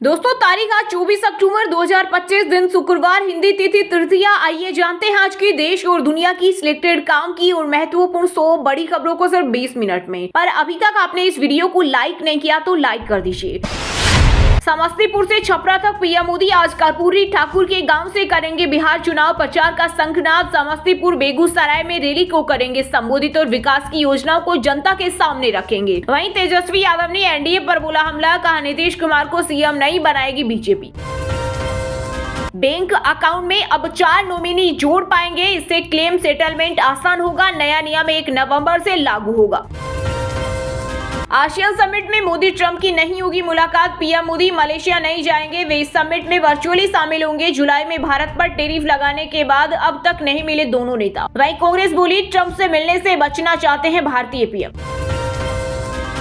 दोस्तों तारीख आज 24 अक्टूबर 2025 दिन शुक्रवार, हिंदी तिथि तृतीया। आइए जानते हैं आज की देश और दुनिया की सिलेक्टेड काम की और महत्वपूर्ण 100 बड़ी खबरों को सिर्फ 20 मिनट में। पर अभी तक आपने इस वीडियो को लाइक नहीं किया तो लाइक कर दीजिए। समस्तीपुर से छपरा तक पीएम मोदी आज कर्पूरी ठाकुर के गांव से करेंगे बिहार चुनाव प्रचार का शंखनाद। समस्तीपुर बेगूसराय में रैली को करेंगे संबोधित और विकास की योजनाओं को जनता के सामने रखेंगे। वहीं तेजस्वी यादव ने एनडीए पर बोला हमला, कहा नीतीश कुमार को सीएम नहीं बनाएगी बीजेपी। बैंक अकाउंट में अब 4 नॉमिनी जोड़ पाएंगे, इससे क्लेम सेटलमेंट आसान होगा। नया नियम 1 नवंबर से लागू होगा। आसियान समिट में मोदी ट्रंप की नहीं होगी मुलाकात। पीएम मोदी मलेशिया नहीं जाएंगे, वे इस समिट में वर्चुअली शामिल होंगे। जुलाई में भारत पर टैरिफ लगाने के बाद अब तक नहीं मिले दोनों नेता। वहीं कांग्रेस बोली ट्रंप से मिलने से बचना चाहते हैं भारतीय पीएम।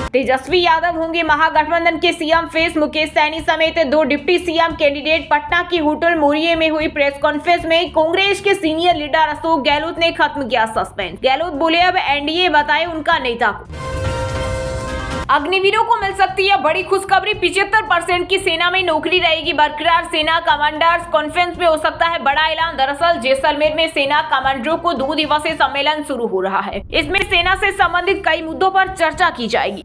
तेजस्वी यादव होंगे महागठबंधन के सीएम फेस। मुकेश सैनी समेत 2 डिप्टी सीएम कैंडिडेट। पटना की होटल मोरिये में हुई प्रेस कॉन्फ्रेंस में कांग्रेस के सीनियर लीडर अशोक गहलोत ने खत्म किया सस्पेंस। गहलोत बोले अब एनडीए बताए उनका नेता को। अग्निवीरों को मिल सकती है बड़ी खुशखबरी, 75% की सेना में नौकरी रहेगी बरकरार। सेना कमांडर्स कॉन्फ्रेंस में हो सकता है बड़ा ऐलान। दरअसल जैसलमेर में सेना कमांडरों को 2 दिवसीय सम्मेलन शुरू हो रहा है। इसमें सेना से संबंधित कई मुद्दों पर चर्चा की जाएगी।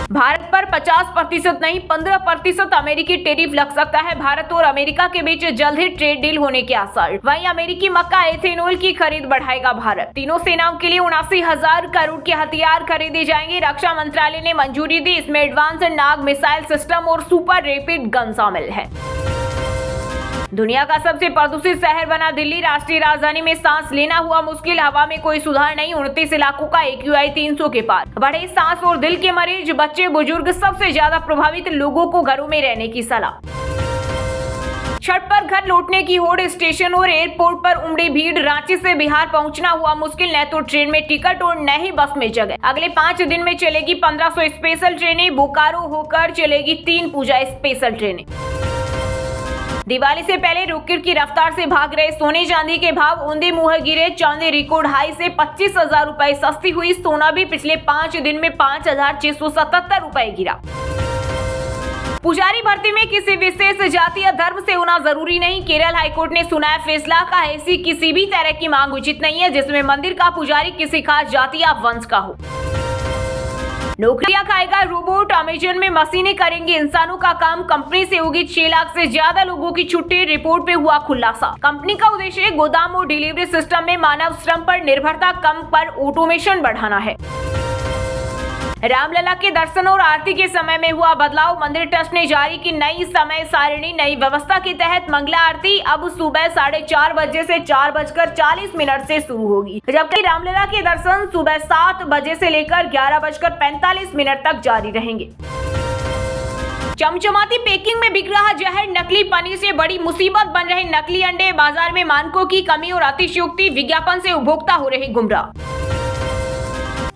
भारत पर 50% नहीं 15% अमेरिकी टैरिफ लग सकता है। भारत और अमेरिका के बीच जल्द ही ट्रेड डील होने के आसार। वहीं अमेरिकी मक्का एथेनॉल की खरीद बढ़ाएगा भारत। तीनों सेनाओं के लिए 79,000 करोड़ के हथियार खरीदे जाएंगे। रक्षा मंत्रालय ने मंजूरी दी, इसमें एडवांस नाग मिसाइल सिस्टम और सुपर रैपिड गन शामिल है। दुनिया का सबसे प्रदूषित शहर बना दिल्ली। राष्ट्रीय राजधानी में सांस लेना हुआ मुश्किल, हवा में कोई सुधार नहीं। 29 इलाकों का AQI 300 के पार। बढ़े सांस और दिल के मरीज, बच्चे बुजुर्ग सबसे ज्यादा प्रभावित लोगों को घरों में रहने की सलाह। छठ पर घर लौटने की होड़, स्टेशन और एयरपोर्ट पर उमड़ी भीड़। रांची से बिहार पहुंचना हुआ मुश्किल, न तो ट्रेन में टिकट और न ही बस में जगह। अगले 5 दिन में चलेगी 1500 स्पेशल ट्रेनें। बोकारो होकर चलेगी 3 पूजा स्पेशल ट्रेनें। दिवाली से पहले रॉकेट की रफ्तार से भाग रहे सोने चांदी के भाव। औंधे मुंह गिरे, चांदी रिकॉर्ड हाई से 25,000 रुपए सस्ती हुई। सोना भी पिछले 5 दिन में 5,677 रुपए गिरा। पुजारी भर्ती में किसी विशेष जाति या धर्म से होना जरूरी नहीं, केरल हाईकोर्ट ने सुनाया फैसला। का ऐसी किसी भी तरह की मांग उचित नहीं है जिसमें मंदिर का पुजारी किसी खास जाति या वंश का हो। नौकरियां खाएगा रोबोट, अमेजन में मशीनें करेंगी इंसानों का काम। कंपनी से होगी 6 लाख से ज्यादा लोगों की छुट्टी, रिपोर्ट पे हुआ खुलासा। कंपनी का उद्देश्य गोदाम और डिलीवरी सिस्टम में मानव श्रम पर निर्भरता कम कर ऑटोमेशन बढ़ाना है। रामलला के दर्शन और आरती के समय में हुआ बदलाव। मंदिर ट्रस्ट ने जारी की नई समय सारिणी। नई व्यवस्था के तहत मंगला आरती अब सुबह 4:30 बजे से 4:40 से शुरू होगी, जबकि रामलला के दर्शन सुबह 7 बजे से लेकर 11:45 तक जारी रहेंगे। चमचमाती पैकिंग में बिक रहा जहर, नकली पनीर से बड़ी मुसीबत बन रहे नकली अंडे। बाजार में मानकों की कमी और अतिशयोक्ति, विज्ञापन से उपभोक्ता हो रहे गुमराह।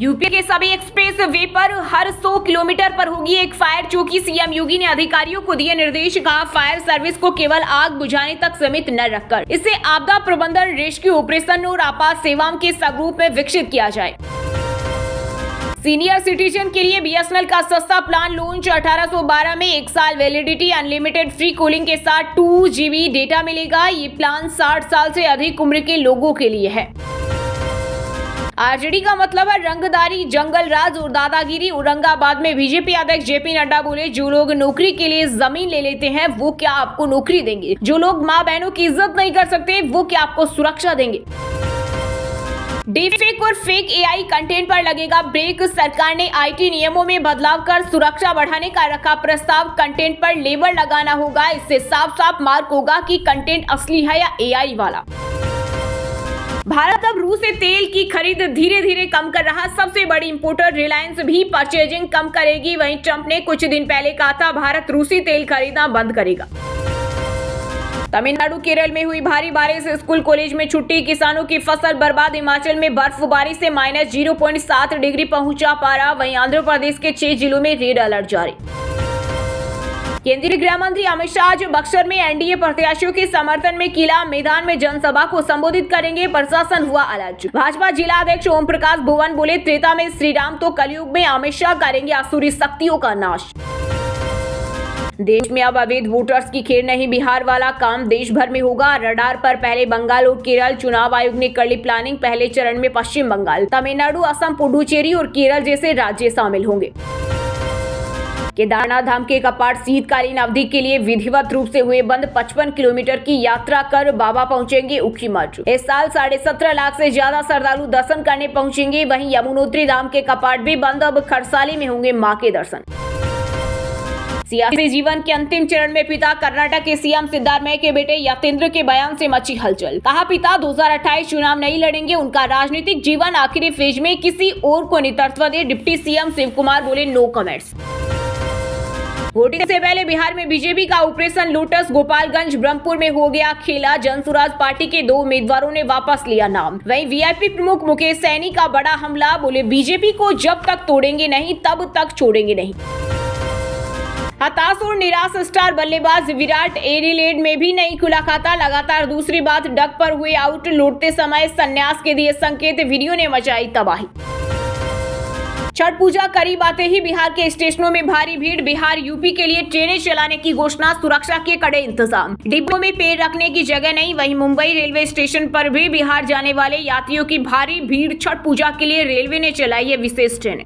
यूपी के सभी एक्सप्रेस वे पर हर 100 किलोमीटर पर होगी एक फायर चौकी। सीएम योगी ने अधिकारियों को दिए निर्देश, कहा फायर सर्विस को केवल आग बुझाने तक सीमित न रखकर इसे आपदा प्रबंधन, रेस्क्यू ऑपरेशन और आपात सेवाओं के सबरूप में विकसित किया जाए। सीनियर सिटीजन के लिए BSNL का सस्ता प्लान लॉन्च। 1812 में 1 साल वैलिडिटी, अनलिमिटेड फ्री कॉलिंग के साथ 2 GB डेटा मिलेगा। ये प्लान 60 साल से अधिक उम्र के लोगों के लिए है। आरजेडी का मतलब है रंगदारी, जंगल राज और दादागिरी। औरंगाबाद में बीजेपी अध्यक्ष JP नड्डा बोले जो लोग नौकरी के लिए जमीन ले लेते हैं वो क्या आपको नौकरी देंगे? जो लोग माँ बहनों की इज्जत नहीं कर सकते वो क्या आपको सुरक्षा देंगे? डीफेक और फेक AI कंटेंट पर लगेगा ब्रेक। सरकार ने IT नियमों में बदलाव कर सुरक्षा बढ़ाने का रखा प्रस्ताव। कंटेंट पर लेबल लगाना होगा, इससे साफ साफ मार्क होगा कि कंटेंट असली है या AI वाला। भारत अब रूस से तेल की खरीद धीरे धीरे कम कर रहा। सबसे बड़ी इंपोर्टर रिलायंस भी परचेजिंग कम करेगी। वहीं ट्रंप ने कुछ दिन पहले कहा था भारत रूसी तेल खरीदना बंद करेगा। तमिलनाडु केरल में हुई भारी बारिश, स्कूल कॉलेज में छुट्टी, किसानों की फसल बर्बाद। हिमाचल में बर्फबारी से -0.7 डिग्री पहुंचा पारा। वहीं आंध्र प्रदेश के 6 जिलों में रेड अलर्ट जारी। केंद्रीय गृह मंत्री अमित शाह आज बक्सर में एनडीए प्रत्याशियों के समर्थन में किला मैदान में जनसभा को संबोधित करेंगे। प्रशासन हुआ अलर्ट। भाजपा जिला अध्यक्ष ओम प्रकाश भुवन बोले त्रेता में श्री राम तो कलयुग में अमित शाह करेंगे आसुरी शक्तियों का नाश। देश में अब अवैध वोटर्स की खेल नहीं, बिहार वाला काम देश भर में होगा। रडार पर पहले बंगाल और केरल, चुनाव आयोग ने कर ली प्लानिंग। पहले चरण में पश्चिम बंगाल, तमिलनाडु, असम, पुडुचेरी और केरल जैसे राज्य शामिल होंगे। केदारनाथ धाम के कपाट शीतकालीन अवधि के लिए विधिवत रूप से हुए बंद। 55 किलोमीटर की यात्रा कर बाबा पहुंचेंगे ऊखीमठ। इस साल 17.5 लाख से ज्यादा श्रद्धालु दर्शन करने पहुंचेंगे। वहीं यमुनोत्री धाम के कपाट भी बंद। अब खरसाली में होंगे मां के दर्शन। सियासी जीवन के अंतिम चरण में पिता कर्नाटक के सीएम सिद्धारमैया के बेटे यतेंद्र के बयान से मची हलचल। कहा, पिता 2028 चुनाव नहीं लड़ेंगे। उनका राजनीतिक जीवन आखिरी फेज में किसी और को नेतृत्व दे। डिप्टी सीएम शिव कुमार बोले, नो कमेंट्स। वोटिंग से पहले बिहार में बीजेपी का ऑपरेशन लोटस। गोपालगंज, ब्रह्मपुर में हो गया खेला। जनसुराज पार्टी के 2 उम्मीदवारों ने वापस लिया नाम। वहीं वीआईपी प्रमुख मुकेश सैनी का बड़ा हमला। बोले, बीजेपी को जब तक तोड़ेंगे नहीं तब तक छोड़ेंगे नहीं। हताश और निराश स्टार बल्लेबाज विराट एडिलेड में भी नहीं खुला खाता। लगातार दूसरी बार डक पर हुए आउट। लौटते समय संन्यास के दिए संकेत। वीडियो ने मचाई तबाही। छठ पूजा करीब आते ही बिहार के स्टेशनों में भारी भीड़। बिहार यूपी के लिए ट्रेनें चलाने की घोषणा। सुरक्षा के कड़े इंतजाम। डिब्बों में पैर रखने की जगह नहीं। वहीं मुंबई रेलवे स्टेशन पर भी बिहार जाने वाले यात्रियों की भारी भीड़। छठ पूजा के लिए रेलवे ने चलाई है विशेष ट्रेनें।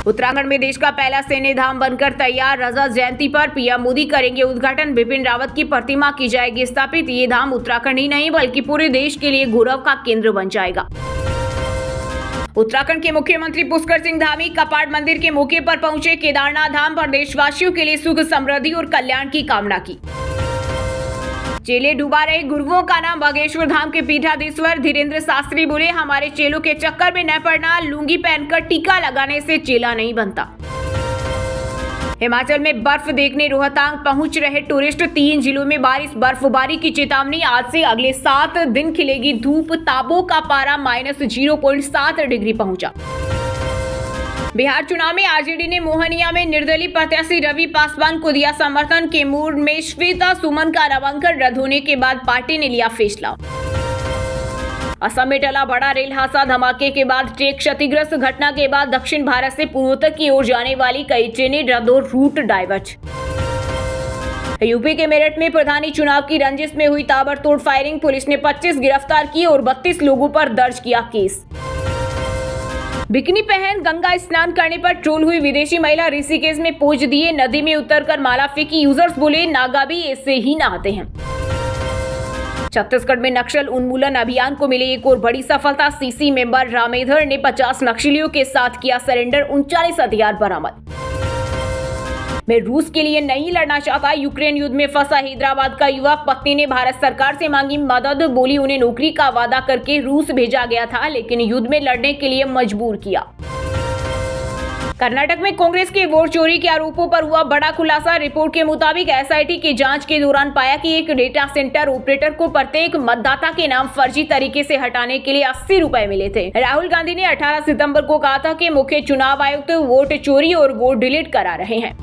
उत्तराखंड में देश का पहला सैन्य धाम बनकर तैयार। रजत जयंती पर पीएम मोदी करेंगे उद्घाटन। बिपिन रावत की प्रतिमा की जाएगी स्थापित। ये धाम उत्तराखंड ही नहीं बल्कि पूरे देश के लिए गौरव का केंद्र बन जाएगा। उत्तराखंड के मुख्यमंत्री पुष्कर सिंह धामी कपाट मंदिर के मौके पर पहुंचे। केदारनाथ धाम पर देशवासियों के लिए सुख, समृद्धि और कल्याण की कामना की। चेले डूबा रहे गुरुओं का नाम बागेश्वर धाम के पीठाधीश्वर धीरेन्द्र शास्त्री बोले, हमारे चेलों के चक्कर में न पड़ना। लुंगी पहनकर टीका लगाने से चेला नहीं बनता। हिमाचल में बर्फ देखने रोहतांग पहुंच रहे टूरिस्ट। 3 जिलों में बारिश, बर्फबारी की चेतावनी। आज से अगले 7 दिन खिलेगी धूप। ताबो का पारा -0.7 डिग्री पहुंचा। बिहार चुनाव में आरजेडी ने मोहनिया में निर्दलीय प्रत्याशी रवि पासवान को दिया समर्थन। के मूड में श्वेता सुमन का नामांकन रद्द होने के बाद पार्टी ने लिया फैसला। असम में टला बड़ा रेल हादसा। धमाके के बाद ट्रेन क्षतिग्रस्त। घटना के बाद दक्षिण भारत से पूर्वोत्तर की ओर जाने वाली कई ट्रेनें रद्द और रूट डाइवर्ट। यूपी के मेरठ में प्रधानी चुनाव की रंजिश में हुई ताबड़तोड़ फायरिंग। पुलिस ने 25 गिरफ्तार किए और 32 लोगों पर दर्ज किया केस। बिकिनी पहन गंगा स्नान करने पर ट्रोल हुई विदेशी महिला। ऋषिकेश में पोज दिए। नदी में उतरकर माला फेंकी। यूजर्स बोले, नागा भी ऐसे ही नहाते हैं। छत्तीसगढ़ में नक्सल उन्मूलन अभियान को मिली एक और बड़ी सफलता। सीसी मेंबर रामेधर ने 50 नक्सलियों के साथ किया सरेंडर। 39 हथियार बरामद। मैं रूस के लिए नहीं लड़ना चाहता। यूक्रेन युद्ध में फंसा हैदराबाद का युवक। पत्नी ने भारत सरकार से मांगी मदद। बोली, उन्हें नौकरी का वादा करके रूस भेजा गया था लेकिन युद्ध में लड़ने के लिए मजबूर किया। कर्नाटक में कांग्रेस के वोट चोरी के आरोपों पर हुआ बड़ा खुलासा। रिपोर्ट के मुताबिक एसआईटी की जांच के दौरान पाया कि एक डेटा सेंटर ऑपरेटर को प्रत्येक मतदाता के नाम फर्जी तरीके से हटाने के लिए 80 रुपए मिले थे। राहुल गांधी ने 18 सितंबर को कहा था कि मुख्य चुनाव आयुक्त वोट चोरी और वोट डिलीट करा रहे हैं।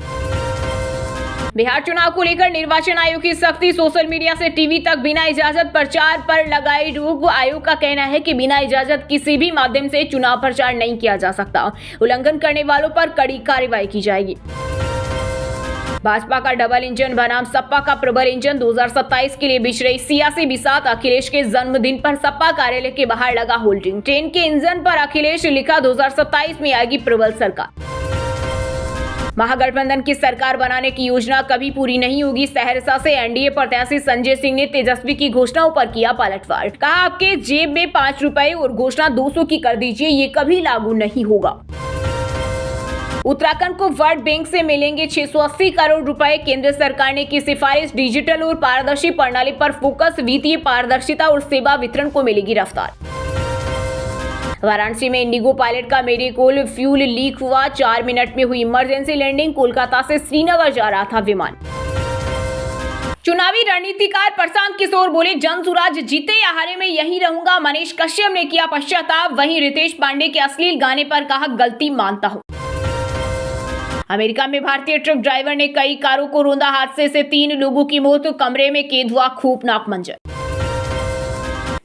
बिहार चुनाव को लेकर निर्वाचन आयोग की सख्ती। सोशल मीडिया से टीवी तक बिना इजाजत प्रचार पर लगाई रोक। आयोग का कहना है कि बिना इजाजत किसी भी माध्यम से चुनाव प्रचार नहीं किया जा सकता। उल्लंघन करने वालों पर कड़ी कार्रवाई की जाएगी। भाजपा का डबल इंजन बनाम सपा का प्रबल इंजन। 2027 के लिए बिछ रही सियासी बिसात। अखिलेश के जन्मदिन पर सपा कार्यालय के बाहर लगा होल्डिंग। ट्रेन के इंजन पर अखिलेश लिखा, 2027 में आएगी प्रबल सरकार। महागठबंधन की सरकार बनाने की योजना कभी पूरी नहीं होगी। सहरसा से एनडीए प्रत्याशी संजय सिंह ने तेजस्वी की घोषणाओं पर किया पलटवार। कहा, आपके जेब में 5 रुपए और घोषणा 200 की कर दीजिए, ये कभी लागू नहीं होगा। उत्तराखंड को वर्ल्ड बैंक से मिलेंगे 680 करोड़ रुपए। केंद्र सरकार ने की सिफारिश। डिजिटल और पारदर्शी प्रणाली पर फोकस। वित्तीय पारदर्शिता और सेवा वितरण को मिलेगी रफ्तार। वाराणसी में इंडिगो पायलट का मेडिकोल फ्यूल लीक हुआ। 4 मिनट में हुई इमरजेंसी लैंडिंग। कोलकाता से श्रीनगर जा रहा था विमान। चुनावी रणनीतिकार प्रशांत किशोर बोले, जनसुराज जीते या हारे में यहीं रहूंगा। मनीष कश्यप ने किया पश्चाताप। वहीं रितेश पांडे के अश्लील गाने पर कहा, गलती मानता हूं। अमेरिका में भारतीय ट्रक ड्राइवर ने कई कारों को रौंदा। हादसे से 3 लोगों की मौत। कमरे में कैद हुआ खौफनाक मंजर।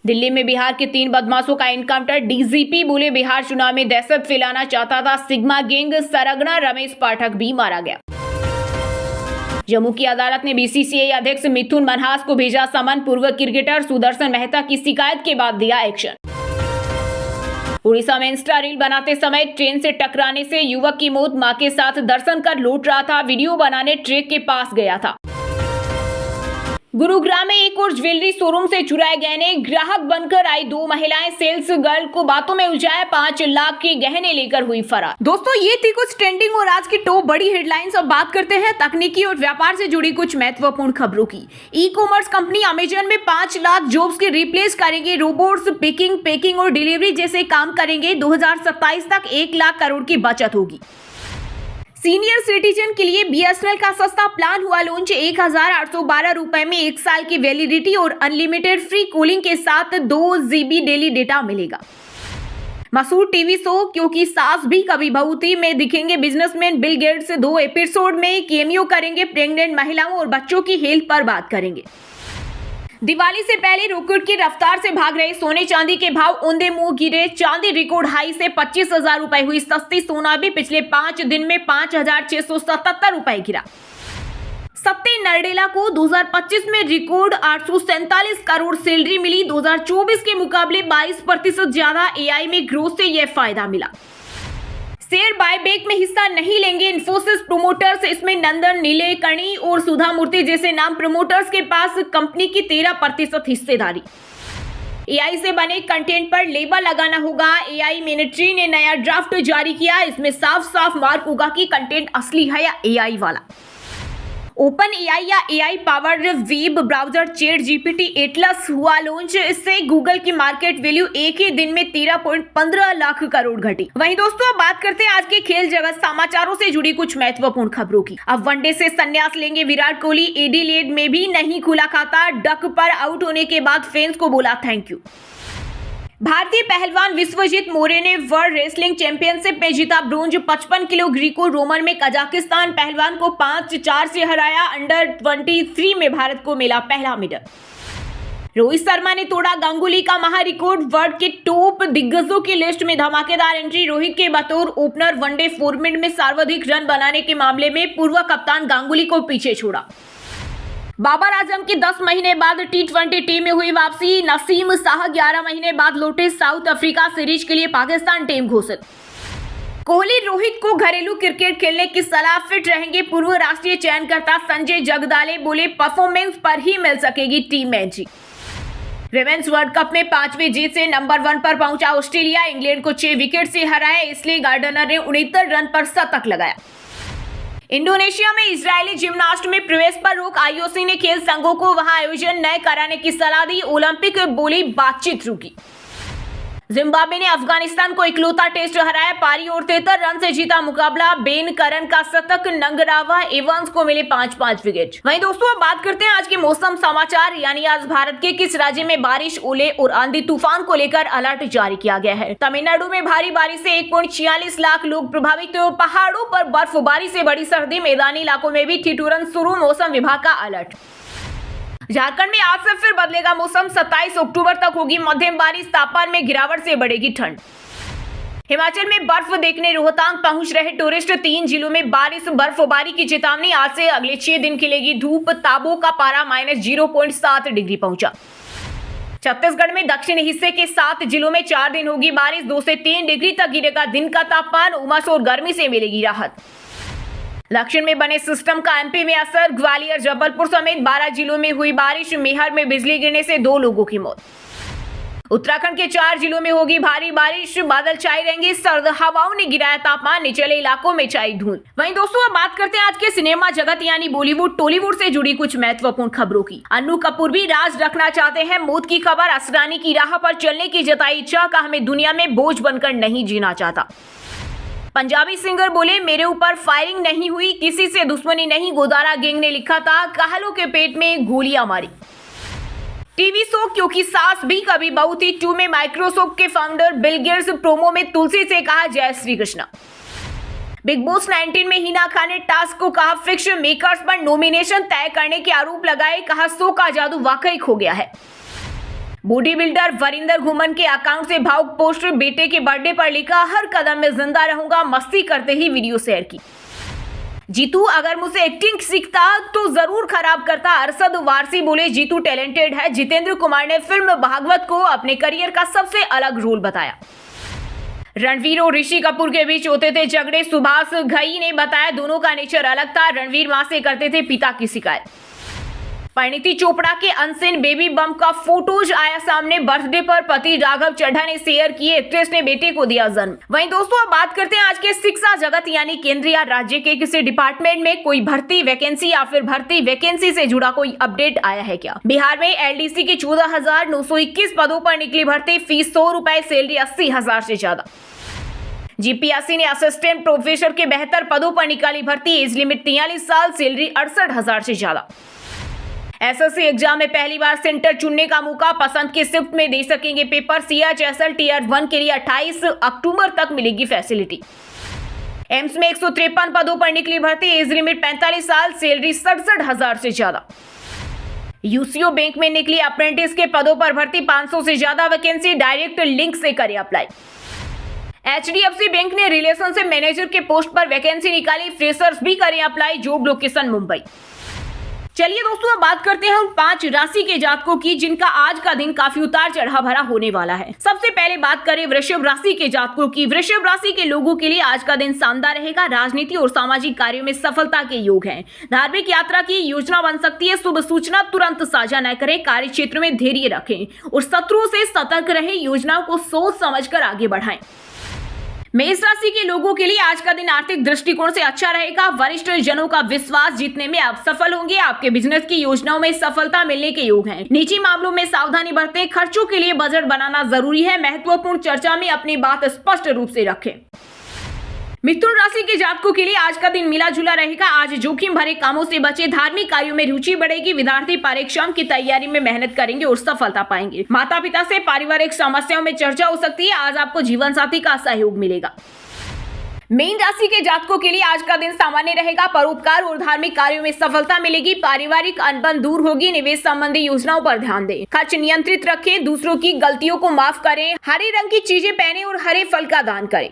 दिल्ली में बिहार के 3 बदमाशों का एनकाउंटर। डीजीपी बोले, बिहार चुनाव में दहशत फैलाना चाहता था सिग्मा गैंग। सरगना रमेश पाठक भी मारा गया। जम्मू की अदालत ने बीसीसीआई अध्यक्ष मिथुन मनहास को भेजा समन। पूर्व क्रिकेटर सुदर्शन मेहता की शिकायत के बाद दिया एक्शन। उड़ीसा में इंस्टा रील बनाते समय ट्रेन से टकराने से युवक की मौत। मां के साथ दर्शन कर लौट रहा था, वीडियो बनाने ट्रक के पास गया था। गुरुग्राम में एक और ज्वेलरी शोरूम से चुराए गहने। ग्राहक बनकर आई 2 महिलाएं सेल्स गर्ल को बातों में उलझाया, 5 लाख के गहने लेकर हुई फरार। दोस्तों, ये थी कुछ ट्रेंडिंग और आज की टॉप बड़ी हेडलाइंस। अब बात करते हैं तकनीकी और व्यापार से जुड़ी कुछ महत्वपूर्ण खबरों की। ई कॉमर्स कंपनी अमेजन में 5 लाख जॉब्स के रिप्लेस करेंगे। रोबोट्स पिकिंग, पैकिंग और डिलीवरी जैसे काम करेंगे। 2027 तक 1 लाख करोड़ की बचत होगी। सीनियर सिटीजन के लिए बीएसएनएल का सस्ता प्लान हुआ लॉन्च। 1812 रुपए में 1 साल की वैलिडिटी और अनलिमिटेड फ्री कॉलिंग के साथ 2 GB डेली डेटा मिलेगा। मशहूर टीवी शो क्योंकि सास भी कभी बहू थी में दिखेंगे बिजनेसमैन बिल गेट्स। 2 एपिसोड में कैमियो करेंगे। प्रेग्नेंट महिलाओं और बच्चों की हेल्थ पर बात करेंगे। दिवाली से पहले रॉकेट की रफ्तार से भाग रहे सोने चांदी के भाव औंधे मुंह गिरे। चांदी रिकॉर्ड हाई से 25,000 रुपए हुई सस्ती। सोना भी पिछले 5 दिन में 5,677 रुपए गिरा। सत्ते नरडेला को 2025 में रिकॉर्ड 847 करोड़ सैलरी मिली। 2024 के मुकाबले 22% ज्यादा। एआई में ग्रोथ से यह फायदा मिला। शेयर बायबैक में हिस्सा नहीं लेंगे इन्फोसिस प्रोमोटर्स। इसमें नंदन नीलेकर्णी और सुधा मूर्ति जैसे नाम प्रमोटर्स के पास कंपनी की 13% हिस्सेदारी। एआई से बने कंटेंट पर लेबल लगाना होगा। एआई मिनिस्ट्री ने नया ड्राफ्ट जारी किया। इसमें साफ साफ मार्क होगा कि कंटेंट असली है या एआई वाला। ओपन एआई या AI powered web browser chat GPT Atlas हुआ लॉन्च। इससे गूगल की मार्केट वैल्यू एक ही दिन में 13.15 लाख करोड़ घटी। वहीं दोस्तों, बात करते हैं आज के खेल जगत समाचारों से जुड़ी कुछ महत्वपूर्ण खबरों की। अब वनडे से संन्यास लेंगे विराट कोहली। एडिलेड में भी नहीं खुला खाता। डक पर आउट होने के बाद फैंस को बोला थैंक यू। भारतीय पहलवान विश्वजीत मौर्य ने वर्ल्ड रेसलिंग चैंपियनशिप में जीता ब्रोंज। 55 किलो ग्रीको रोमन में कजाकिस्तान पहलवान को 5-4 से हराया। अंडर 23 में भारत को मिला पहला मेडल। रोहित शर्मा ने तोड़ा गांगुली का महा रिकॉर्ड। वर्ल्ड के टॉप दिग्गजों की लिस्ट में धमाकेदार एंट्री। रोहित के बतौर ओपनर वनडे फॉर्मेट में सर्वाधिक रन बनाने के मामले में पूर्व कप्तान गांगुली को पीछे छोड़ा। बाबर आजम की 10 महीने बाद T20 टीम में हुई वापसी। नसीम शाह 11 महीने बाद लौटे। साउथ अफ्रीका सीरीज के लिए पाकिस्तान टीम घोषित। कोहली रोहित को घरेलू क्रिकेट खेलने की सलाह। फिट रहेंगे पूर्व राष्ट्रीय चयनकर्ता संजय जगदाले। बोले परफॉर्मेंस पर ही मिल सकेगी team magic. Women's world cup में 5वीं जीत से नंबर 1 पर पहुंचा ऑस्ट्रेलिया। इंग्लैंड को 6 विकेट से हराया। इसलिए गार्डनर ने 69 रन पर शतक लगाया। इंडोनेशिया में इजरायली जिम्नास्ट में प्रवेश पर रोक। आईओसी ने खेल संघों को वहां आयोजन नए कराने की सलाह दी। ओलंपिक बोली बातचीत रुकी। जिम्बाब्वे ने अफगानिस्तान को इकलौता टेस्ट हराया। पारी और 73 रन से जीता मुकाबला। बेन करन का शतक। नंगरावा एवंस को मिले 5-5 विकेट। वहीं दोस्तों, अब बात करते हैं आज के मौसम समाचार। यानी आज भारत के किस राज्य में बारिश, ओले और आंधी तूफान को लेकर अलर्ट जारी किया गया है। तमिलनाडु में भारी बारिश से 1.46 लाख लोग प्रभावित। पहाड़ों पर बर्फबारी से बड़ी सर्दी। मैदानी इलाकों में भी ठिठुरन शुरू। मौसम विभाग का अलर्ट। झारखंड में आज से फिर बदलेगा मौसम। 27 अक्टूबर तक होगी मध्यम बारिश। तापमान में गिरावट से बढ़ेगी ठंड। हिमाचल में बर्फ देखने रोहतांग पहुंच रहे टूरिस्ट। 3 जिलों में बारिश बर्फबारी की चेतावनी। आज से अगले 6 दिन खिलेगी धूप। ताबो का पारा -0.7 डिग्री पहुंचा। छत्तीसगढ़ में दक्षिणी हिस्से के 7 जिलों में 4 दिन होगी बारिश। 2 से 3 डिग्री तक गिरेगा दिन का तापमान। उमस और गर्मी से मिलेगी राहत। दक्षिण में बने सिस्टम का एमपी में असर। ग्वालियर, जबलपुर समेत 12 जिलों में हुई बारिश। मेहर में बिजली गिरने से 2 लोगों की मौत। उत्तराखंड के 4 जिलों में होगी भारी बारिश। बादल छाए रहेंगे। सर्द हवाओं ने गिराया तापमान। निचले इलाकों में छाई धुंध। वहीं दोस्तों, अब बात करते हैं आज के सिनेमा जगत यानी बॉलीवुड टॉलीवुड से जुड़ी कुछ महत्वपूर्ण खबरों की। अन्नू कपूर भी राज रखना चाहते हैं। मौत की खबर। असरानी की राह पर चलने की जताई इच्छा। कहा हमें दुनिया में बोझ बनकर नहीं जीना चाहता। पंजाबी सिंगर बोले मेरे ऊपर फायरिंग नहीं हुई, किसी से दुश्मनी नहीं। गोदारा गैंग ने लिखा था कहलों के पेट में गोलियां मारी। टीवी शो क्योंकि सास भी कभी बहू थी 2 में माइक्रोसॉफ्ट के फाउंडर बिल गेट्स प्रोमो में तुलसी से कहा जय श्री कृष्णा। बिग बॉस 19 में हिना खान ने टास्क को कहा फिक्स। मेकर्स पर नॉमिनेशन तय करने के आरोप लगाए। कहा शो का जादू वाकई खो गया है। बॉडी बिल्डर वरिंदर घुमन के अकाउंट से भावुक पोस्ट। बेटे के बर्थडे पर लिखा हर कदम में जिंदा रहूंगा। मस्ती करते ही वीडियो शेयर की। जीतू अगर मुझसे एक्टिंग सीखता तो जरूर खराब करता। अरशद वारसी बोले जीतू टैलेंटेड है। जितेंद्र कुमार ने फिल्म भागवत को अपने करियर का सबसे अलग रोल बताया। रणवीर और ऋषि कपूर के बीच होते थे झगड़े। सुभाष घई ने बताया दोनों का नेचर अलग था। रणवीर मां से करते थे पिता की शिकायत। परिणीति चोपड़ा के अनसीन बेबी बम का फोटोज आया सामने। बर्थडे पर पति राघव चड्ढा ने शेयर किए। एक्ट्रेस ने बेटे को दिया जन्म। वहीं दोस्तों अब बात करते हैं आज के शिक्षा जगत यानी केंद्र या राज्य के किसी डिपार्टमेंट में कोई भर्ती वैकेंसी या फिर भर्ती वैकेंसी से जुड़ा कोई अपडेट आया है क्या। बिहार में एलडीसी के 14,921 पदों पर निकली भर्ती। फीस 100 रुपए, सैलरी 80,000 से ज्यादा। जीपीएससी ने असिस्टेंट प्रोफेसर के 72 पदों पर निकाली भर्ती। एज लिमिट 43 साल, सैलरी 68,000 से ज्यादा। एसएससी एग्जाम में पहली बार सेंटर चुनने का मौका। पसंद के शिफ्ट में दे सकेंगे पेपर। सीएचएसएल टियर 1 के लिए 28 अक्टूबर तक मिलेगी फैसिलिटी। एम्स में 153 पदों पर निकली भर्ती। एज लिमिट 45 साल, सैलरी 67,000 से ज्यादा। यूसीओ बैंक में निकली अप्रेंटिस के पदों पर भर्ती। 500 से ज्यादा वैकेंसी। डायरेक्ट लिंक से करें अप्लाई। एचडीएफसी बैंक ने रिलेशन से मैनेजर के पोस्ट पर वैकेंसी निकाली। फ्रेशर्स भी करें अप्लाई। Job location Mumbai. चलिए दोस्तों अब बात करते हैं उन 5 राशि के जातकों की जिनका आज का दिन काफी उतार चढ़ाव भरा होने वाला है। सबसे पहले बात करें वृषभ राशि के जातकों की। वृषभ राशि के लोगों के लिए आज का दिन शानदार रहेगा। राजनीति और सामाजिक कार्यों में सफलता के योग हैं। धार्मिक यात्रा की योजना बन सकती है। शुभ सूचना तुरंत साझा न करें। कार्य क्षेत्र में धैर्य रखें और शत्रुओं से सतर्क रहें। योजनाओं को सोच समझकर आगे बढ़ाएं। मेष राशि के लोगों के लिए आज का दिन आर्थिक दृष्टिकोण से अच्छा रहेगा। वरिष्ठ जनों का विश्वास जीतने में आप सफल होंगे। आपके बिजनेस की योजनाओं में सफलता मिलने के योग हैं। निजी मामलों में सावधानी बरतें। खर्चों के लिए बजट बनाना जरूरी है। महत्वपूर्ण चर्चा में अपनी बात स्पष्ट रूप से रखें। मिथुन राशि के जातकों के लिए आज का दिन मिला जुला रहेगा। आज जोखिम भरे कामों से बचे। धार्मिक कार्यों में रुचि बढ़ेगी। विद्यार्थी परीक्षा की तैयारी में मेहनत करेंगे और सफलता पाएंगे। माता पिता से पारिवारिक समस्याओं में चर्चा हो सकती है। आज आपको जीवन साथी का सहयोग मिलेगा। मीन राशि के जातकों के लिए आज का दिन सामान्य रहेगा। परोपकार और धार्मिक कार्यों में सफलता मिलेगी। पारिवारिक अनबन दूर होगी। निवेश संबंधी योजनाओं पर ध्यान दें। खर्च नियंत्रित रखें। दूसरों की गलतियों को माफ करें। हरे रंग की चीजें पहने और हरे फल का दान करें।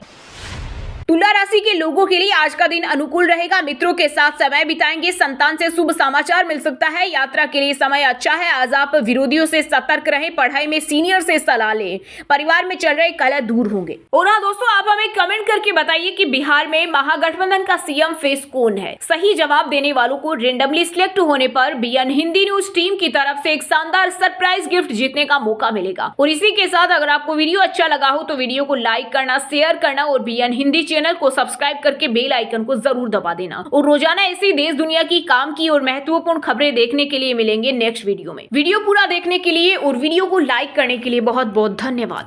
तुला राशि के लोगों के लिए आज का दिन अनुकूल रहेगा। मित्रों के साथ समय बिताएंगे। संतान से शुभ समाचार मिल सकता है। यात्रा के लिए समय अच्छा है। आज आप विरोधियों से सतर्क रहें। पढ़ाई में सीनियर से सलाह लें। परिवार में चल रहे कलह दूर होंगे। और हाँ दोस्तों आप हमें कमेंट करके बताइए कि बिहार में महागठबंधन का सीएम फेस कौन है। सही जवाब देने वालों को रेंडमली सिलेक्ट होने पर बीएन हिंदी न्यूज टीम की तरफ से एक शानदार सरप्राइज गिफ्ट जीतने का मौका मिलेगा। और इसी के साथ अगर आपको वीडियो अच्छा लगा हो तो वीडियो को लाइक करना, शेयर करना और बीएन हिंदी चैनल को सब्सक्राइब करके बेल आइकन को जरूर दबा देना। और रोजाना ऐसी देश दुनिया की काम की और महत्वपूर्ण खबरें देखने के लिए मिलेंगे नेक्स्ट वीडियो में। वीडियो पूरा देखने के लिए और वीडियो को लाइक करने के लिए बहुत बहुत धन्यवाद।